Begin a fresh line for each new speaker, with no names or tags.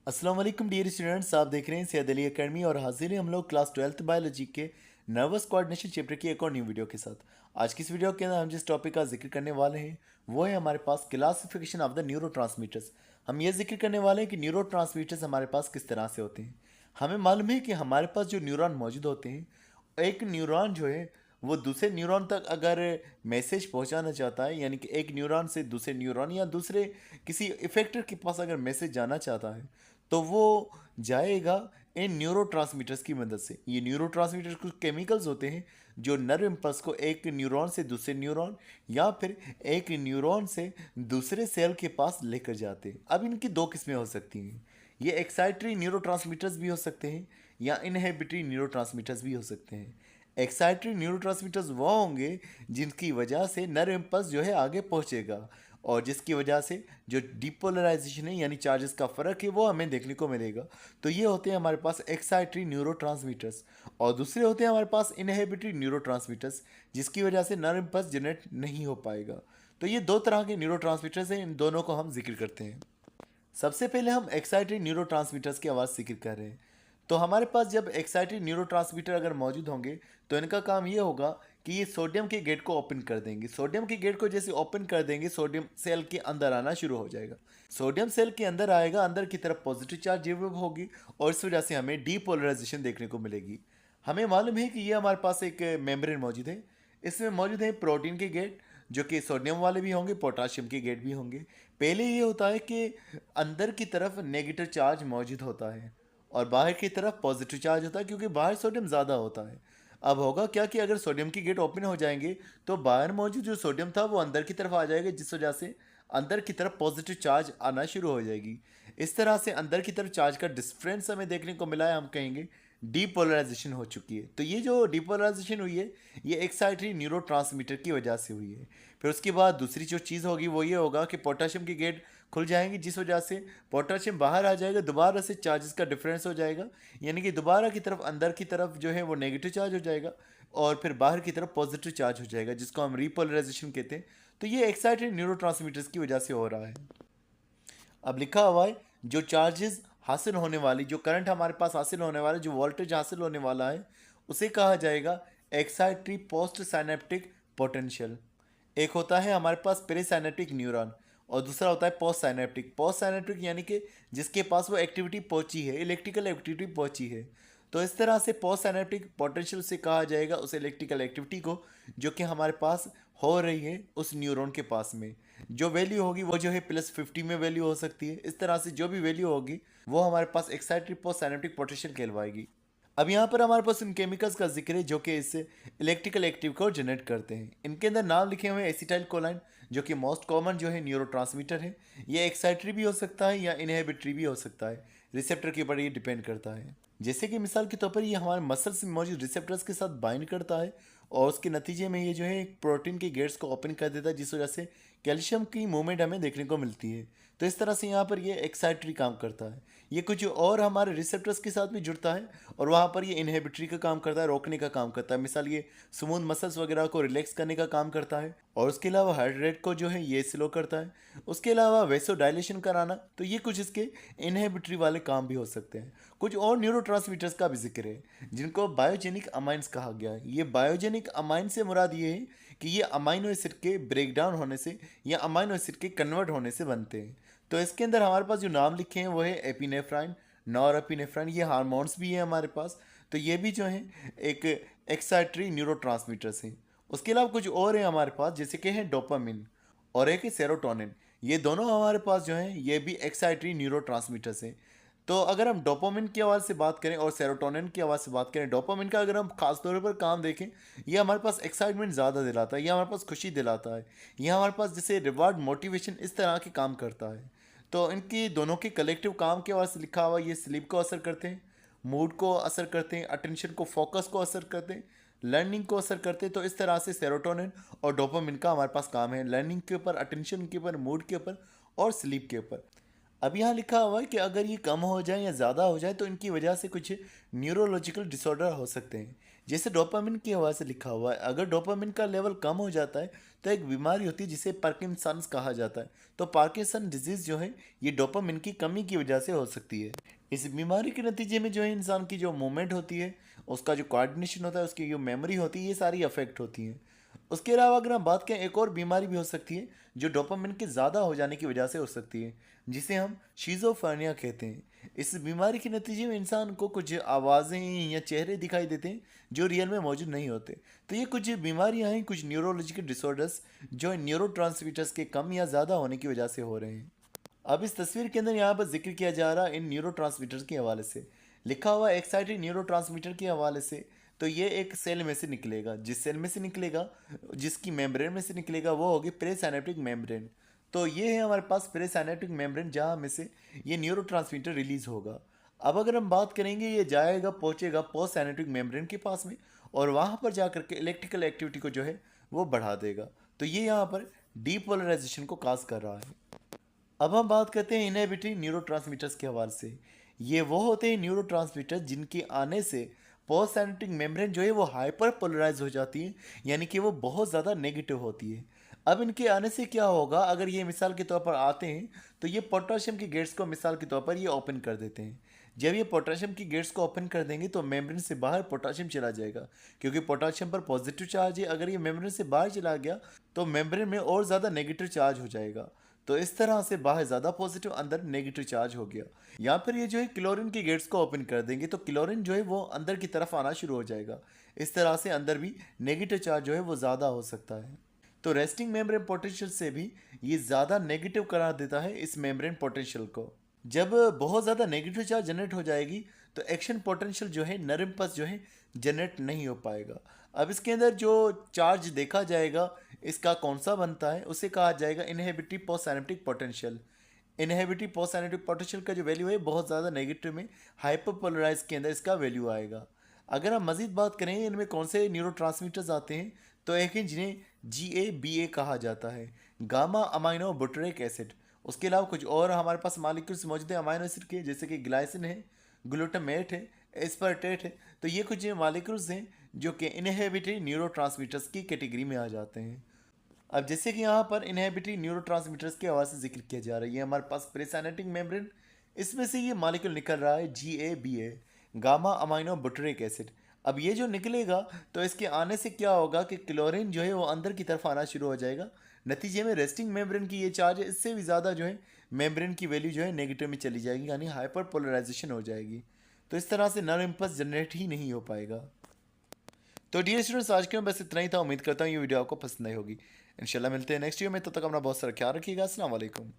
अस्सलाम वालेकुम dear students, आप देख रहे हैं सैयद अली एकेडमी और हाजिर हैं हम लोग क्लास 12th बायोलॉजी के नर्वस कोऑर्डिनेशन चैप्टर की एक और न्यू वीडियो के साथ। आज की इस वीडियो के अंदर हम जिस टॉपिक का जिक्र करने वाले हैं वो है हमारे पास क्लासिफिकेशन ऑफ द न्यूरोट्रांसमीटर्स। हम ये जिक्र करने वाले हैं कि न्यूरोट्रांसमीटर्स हमारे पास किस तरह से होते हैं। हमें मालूम है कि हमारे पास जो न्यूरॉन मौजूद होते हैं, एक न्यूरॉन जो है वो दूसरे न्यूरॉन तक अगर मैसेज पहुंचाना चाहता है, यानी कि एक न्यूरॉन से दूसरे न्यूरॉन या दूसरे किसी इफेक्टर के पास अगर मैसेज जाना चाहता है तो वो जाएगा इन न्यूरोट्रांसमीटर्स की मदद से। ये न्यूरोट्रांसमीटर्स कुछ केमिकल्स होते हैं जो नर्व इम्पल्स को एक न्यूरॉन से दूसरे न्यूरॉन या फिर एक न्यूरॉन से दूसरे सेल के पास लेकर जाते हैं। अब इनकी दो किस्में हो सकती हैं। ये एक्साइटरी न्यूरोट्रांसमीटर्स भी हो सकते हैं या इनहिबिटरी न्यूरोट्रांसमीटर्स भी हो सकते हैं। एक्साइटरी न्यूरोट्रांसमीटर्स वो होंगे जिनकी वजह से नर्व इम्पल्स जो है आगे पहुंचेगा और जिसकी वजह से जो डिपोलराइजेशन है यानी चार्जेस का फ़र्क है वो हमें देखने को मिलेगा। तो ये होते हैं हमारे पास एक्साइटरी न्यूरोट्रांसमीटर्स। और दूसरे होते हैं हमारे पास इनहिबिटरी न्यूरोट्रांसमीटर्स, जिसकी वजह से नर्व इम्पल्स जनरेट नहीं हो पाएगा। तो ये दो तरह के न्यूरोट्रांसमीटर्स हैं, इन दोनों को हम जिक्र करते हैं। सबसे पहले हम एक्साइटरी न्यूरोट्रांसमीटर्स की आवाज़ जिक्र कर रहे हैं। तो हमारे पास जब एक्साइटरी न्यूरोट्रांसमीटर अगर मौजूद होंगे तो इनका काम ये होगा कि ये सोडियम के गेट को ओपन कर देंगे। सोडियम के गेट को जैसे ओपन कर देंगे, सोडियम सेल के अंदर आना शुरू हो जाएगा। सोडियम सेल के अंदर आएगा, अंदर की तरफ पॉजिटिव चार्ज डेवलप होगी और इस वजह से हमें डीपोलराइजेशन देखने को मिलेगी। हमें मालूम है कि ये हमारे पास एक मेम्ब्रेन मौजूद है। इसमें मौजूद है प्रोटीन के गेट, जो कि सोडियम वाले भी होंगे, पोटाशियम के गेट भी होंगे। पहले ये होता है कि अंदर की तरफ नेगेटिव चार्ज मौजूद होता है और बाहर की तरफ पॉजिटिव चार्ज होता है, क्योंकि बाहर सोडियम ज़्यादा होता है। अब होगा क्या कि अगर सोडियम की गेट ओपन हो जाएंगे तो बाहर मौजूद जो सोडियम था वो अंदर की तरफ आ जाएगा, जिस वजह से अंदर की तरफ पॉजिटिव चार्ज आना शुरू हो जाएगी। इस तरह से अंदर की तरफ चार्ज का डिफरेंस हमें देखने को मिला है, हम कहेंगे डीपोलराइजेशन हो चुकी है। तो ये जो डीपोलराइजेशन हुई है ये एक्साइटरी न्यूरोट्रांसमीटर की वजह से हुई है। फिर उसके बाद दूसरी जो चीज़ होगी वो ये होगा कि पोटाशियम की गेट खुल जाएंगी, जिस वजह से पोटाशियम बाहर आ जाएगा, दोबारा से चार्जेस का डिफरेंस हो जाएगा, यानी कि दोबारा की तरफ अंदर की तरफ जो है वो नेगेटिव चार्ज हो जाएगा और फिर बाहर की तरफ पॉजिटिव चार्ज हो जाएगा, जिसको हम रिपोलराइजेशन कहते हैं। तो ये एक्साइटेड न्यूरोट्रांसमीटर्स की वजह से हो रहा है। अब लिखा हुआ है जो चार्जेस हासिल होने वाली, जो करंट हमारे पास हासिल होने वाला, जो वोल्टेज हासिल होने वाला है उसे कहा जाएगा एक्साइटरी पोस्ट साइनेप्टिक पोटेंशियल। एक होता है हमारे पास पेरिसाइनेप्टिक न्यूरॉन और दूसरा होता है पोस्ट साइनेप्टिक। पोस्ट साइनेप्टिक यानी कि जिसके पास वो एक्टिविटी पहुंची है, इलेक्ट्रिकल एक्टिविटी पहुंची है। तो इस तरह से पोस्ट साइनेप्टिक पोटेंशियल से कहा जाएगा उस इलेक्ट्रिकल एक्टिविटी को जो कि हमारे पास हो रही है उस न्यूरॉन के पास में। जो वैल्यू होगी वो जो है +50 में वैल्यू हो सकती है। इस तरह से जो भी वैल्यू होगी वो हमारे पास एक्साइटेड पोस्ट साइनेप्टिक पोटेंशियल कहलवाएगी। अब यहाँ पर हमारे पास उन केमिकल्स का जिक्र है जो कि इस इलेक्ट्रिकल एक्टिव को जनरेट करते हैं। इनके अंदर नाम लिखे हुए हैं एसिटाइल कोलाइन, जो कि मोस्ट कॉमन जो है न्यूरोट्रांसमीटर है। ये एक्साइटरी भी हो सकता है या इनहिबिटरी भी हो सकता है, रिसेप्टर के ऊपर ये डिपेंड करता है। जैसे कि मिसाल के तौर पर ये हमारे मसल्स में मौजूद रिसेप्टर्स के साथ बाइंड करता है और उसके नतीजे में ये जो है एक प्रोटीन के गेट्स को ओपन कर देता है, जिस वजह से कैल्शियम की मूवमेंट हमें देखने को मिलती है। तो इस तरह से यहाँ पर ये एक्साइटरी काम करता है। ये कुछ और हमारे रिसेप्टर्स के साथ भी जुड़ता है और वहाँ पर ये इनहिबिटरी का काम करता है, रोकने का काम करता है। मिसाल ये स्मूथ मसल्स वगैरह को रिलैक्स करने का काम करता है और उसके अलावा हार्ट रेट को जो है ये स्लो करता है। उसके अलावा वैसो डायलेशन कराना, तो ये कुछ इसके इनहिबिटरी वाले काम भी हो सकते हैं। कुछ और न्यूरोट्रांसमीटर्स का भी जिक्र है जिनको बायोजेनिक अमाइंस कहा गया है। ये बायोजेनिक अमाइन से मुराद ये है कि ये अमाइनो एसिड के ब्रेकडाउन होने से या अमाइनो एसिड के कन्वर्ट होने से बनते हैं। तो इसके अंदर हमारे पास जो नाम लिखे हैं वो है एपिनेफ्राइन, नॉरएपिनेफ्राइन, ये हार्मोन्स भी है हमारे पास। तो ये भी जो है एक एक्साइटरी न्यूरोट्रांसमीटर्स हैं। उसके अलावा कुछ और है हमारे पास, जैसे कि है डोपामिन और एक है सेरोटोनिन। ये दोनों हमारे पास जो हैं ये भी एक्साइटरी न्यूरोट्रांसमीटर्स हैं। तो अगर हम डोपामिन की आवाज़ से बात करें और सेरोटोनिन की आवाज़ से बात करें, डोपामिन का अगर हम खास तौर पर काम देखें, ये हमारे पास एक्साइटमेंट ज़्यादा दिलाता है, ये हमारे पास खुशी दिलाता है, ये हमारे पास जैसे रिवार्ड मोटिवेशन इस तरह के काम करता है। तो इनकी दोनों के कलेक्टिव काम की आवाज़ से लिखा हुआ ये स्लीप को असर करते हैं, मूड को असर करते हैं, अटेंशन को, फोकस को असर करते हैं, लर्निंग को असर करते हैं। तो इस तरह से सेरोटोनिन और डोपामिन का हमारे पास काम है लर्निंग के ऊपर, अटेंशन के ऊपर, मूड के ऊपर और स्लीप के ऊपर। अब यहाँ लिखा हुआ है कि अगर ये कम हो जाए या ज़्यादा हो जाए तो इनकी वजह से कुछ न्यूरोलॉजिकल डिसऑर्डर हो सकते हैं। जैसे डोपामिन की हवा से लिखा हुआ है, अगर डोपामिन का लेवल कम हो जाता है तो एक बीमारी होती है जिसे पार्किंसंस कहा जाता है। तो पार्किंसन डिजीज़ जो है ये डोपामिन की कमी की वजह से हो सकती है। इस बीमारी के नतीजे में जो है इंसान की जो मूवमेंट होती है, उसका जो कोऑर्डिनेशन होता है, उसकी जो मेमोरी होती है, ये सारी अफेक्ट होती हैं। उसके अलावा अगर हम बात करें, एक और बीमारी भी हो सकती है जो डोपामिन के ज़्यादा हो जाने की वजह से हो सकती है, जिसे हम शिज़ोफ्रेनिया कहते हैं। इस बीमारी के नतीजे में इंसान को कुछ आवाज़ें या चेहरे दिखाई देते हैं जो रियल में मौजूद नहीं होते। तो ये कुछ बीमारियां हैं, कुछ न्यूरोलॉजिकल डिसऑर्डर्स जो न्यूरोट्रांसमीटर्स के कम या ज़्यादा होने की वजह से हो रहे हैं। अब इस तस्वीर के अंदर यहाँ पर जिक्र किया जा रहा है इन न्यूरोट्रांसमीटर के हवाले से। लिखा हुआ एक्साइटेड न्यूरोट्रांसमीटर के हवाले से। तो ये एक सेल में से निकलेगा, जिस सेल में से निकलेगा, जिसकी मेम्ब्रेन में से निकलेगा, वो होगी प्रेसाइनेप्टिक मेम्ब्रेन। तो ये है हमारे पास प्रेसाइनेप्टिक मेम्ब्रेन, जहाँ में से ये न्यूरोट्रांसमीटर रिलीज होगा। अब अगर हम बात करेंगे, ये जाएगा, पहुँचेगा पोस्ट साइनेप्टिक मेम्ब्रेन के पास में, और वहाँ पर जा करके इलेक्ट्रिकल एक्टिविटी को जो है वो बढ़ा देगा। तो ये यहाँ पर डीपोलराइजेशन को काज कर रहा है। अब हम बात करते हैं इनहिबिटरी न्यूरोट्रांसमीटर्स के हवाले से। ये वो होते हैं न्यूरोट्रांसमीटर जिनके आने से पोस्ट सिनेप्टिक मेम्ब्रेन जो है वो हाइपर पोलराइज हो जाती है, यानी कि वो बहुत ज़्यादा नेगेटिव होती है। अब इनके आने से क्या होगा, अगर ये मिसाल के तौर पर आते हैं तो ये पोटेशियम की गेट्स को मिसाल के तौर पर ये ओपन कर देते हैं। जब ये पोटेशियम की गेट्स को ओपन कर देंगे तो मेम्ब्रेन से बाहर पोटेशियम चला जाएगा, क्योंकि पोटेशियम पर पॉजिटिव चार्ज है। अगर ये मेम्ब्रेन से बाहर चला गया तो मेम्ब्रेन में और ज़्यादा नेगेटिव चार्ज हो जाएगा। तो इस तरह से बाहर ज़्यादा पॉजिटिव, अंदर नेगेटिव चार्ज हो गया। या फिर ये जो है क्लोरीन के गेट्स को ओपन कर देंगे तो क्लोरीन जो है वो अंदर की तरफ आना शुरू हो जाएगा। इस तरह से अंदर भी नेगेटिव चार्ज जो है वो ज़्यादा हो सकता है। तो रेस्टिंग मेम्ब्रेन पोटेंशियल से भी ये ज़्यादा नेगेटिव करा देता है इस मेम्ब्रेन पोटेंशियल को। जब बहुत ज़्यादा नेगेटिव चार्ज जनरेट हो जाएगी तो एक्शन पोटेंशियल जो है, नर इम्पल्स जो है, जनरेट नहीं हो पाएगा। अब इसके अंदर जो चार्ज देखा जाएगा, इसका कौन सा बनता है, उसे कहा जाएगा inhibitory post synaptic potential. Inhibitory post synaptic potential का जो वैल्यू है बहुत ज़्यादा नेगेटिव में, हाइपरपोलराइज के अंदर इसका वैल्यू आएगा। अगर हम मजीद बात करें इनमें कौन से न्यूरोट्रांसमीटर्स आते हैं, तो एक है जिन्हें GABA कहा जाता है, गामा अमाइनो बुटरेक एसिड। उसके अलावा कुछ और हमारे पास मालिक्यूल्स मौजूद हैं अमाइनो एसिड के, जैसे कि ग्लाइसिन है, ग्लूटामेट है, एस्पार्टेट है। तो ये कुछ मालिक्यूल्स हैं जो कि इनहिबिटरी न्यूरोट्रांसमीटर्स की कैटेगरी में आ जाते हैं। अब जैसे कि यहाँ पर इनहिबिटरी न्यूरोट्रांसमीटर्स के हवाले से जिक्र किया जा रहा है, ये हमारे पास प्रेसाइनेटिक मेम्ब्रेन, इसमें से ये मॉलिक्यूल निकल रहा है GABA, गामा अमाइनो बुटरिक एसिड। अब ये जो निकलेगा तो इसके आने से क्या होगा कि क्लोरीन जो है वो अंदर की तरफ आना शुरू हो जाएगा। नतीजे में रेस्टिंग मेम्ब्रेन की ये चार्ज है, इससे भी ज़्यादा जो है मेम्ब्रेन की वैल्यू जो है नेगेटिव में चली जाएगी, यानी हाइपर पोलराइजेशन हो जाएगी। तो इस तरह से नर इम्पल्स जनरेट ही नहीं हो पाएगा। तो डियर स्टूडेंट्स, आज के मैं बस इतना ही था। उम्मीद करता हूँ ये वीडियो आपको पसंद आई होगी। इंशाल्लाह मिलते हैं नेक्स्ट वीडियो में, तब तक अपना बहुत सारा ख्याल रखिएगा। अस्सलाम वालेकुम।